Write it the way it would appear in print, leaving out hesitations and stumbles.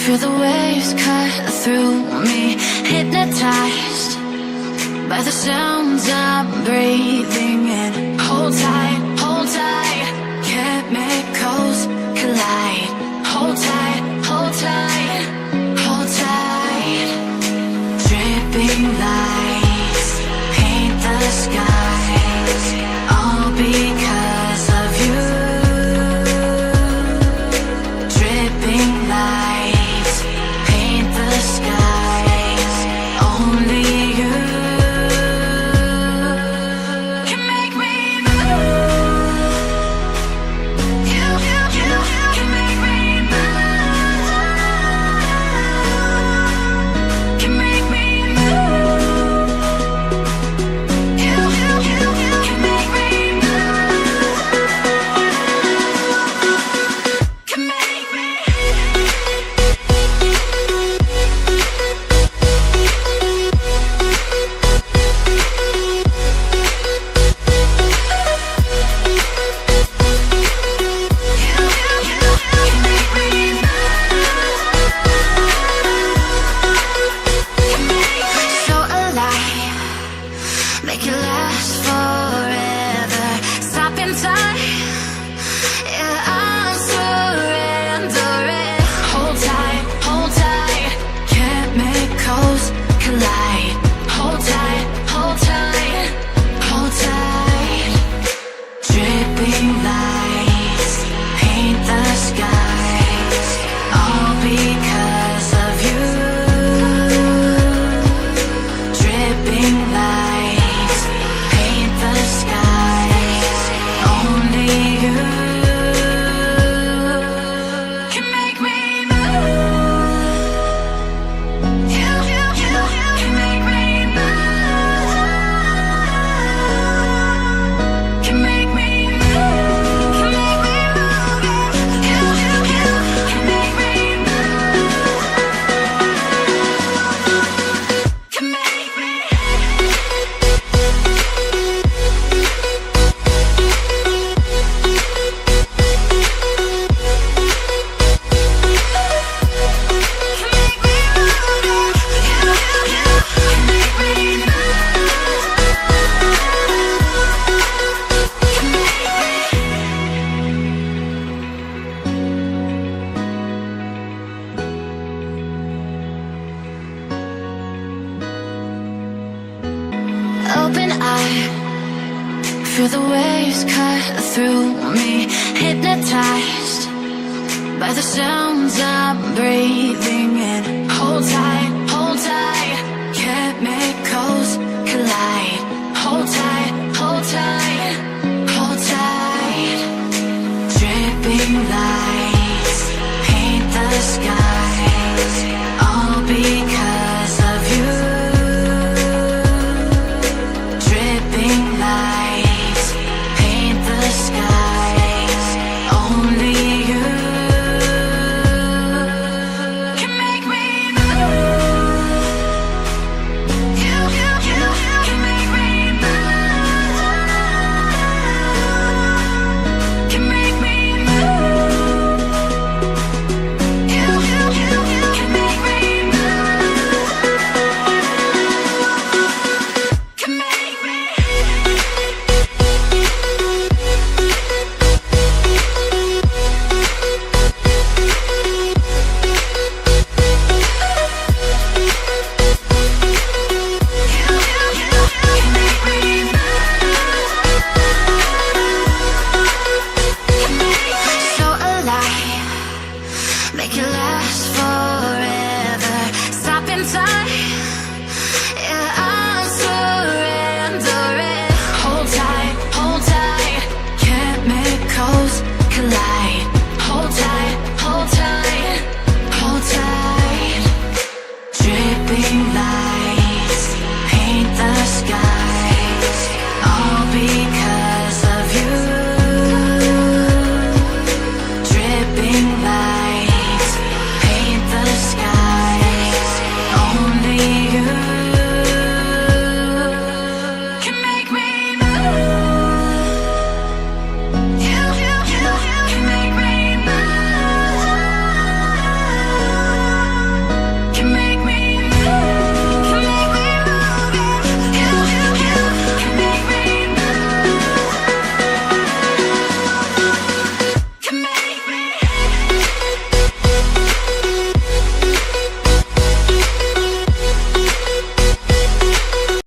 Feel the waves cut through me, hypnotized by the sounds I'm breathing in. Hold tight, chemicals collide. Hold tight, hold tight, hold tight. Dripping lights paint the skies, all because of you. Dripping lights paint the skies, only you can make me move. You can make me move. Can make me move. You can make me move. Can make me. So alive, make it last forever. Stop in time, yeah, I'm surrendering. Hold tight, chemicals collide. Hold tight, hold tight, hold tight. Dripping lights paint the skies, all because of you. Dripping lights paint the skies, only you can make me move. You can make me move. Can make me move. Can make me move. You can make me move. Can make me. Open eye, feel the waves cut through me, hypnotized by the sounds I'm breathing in.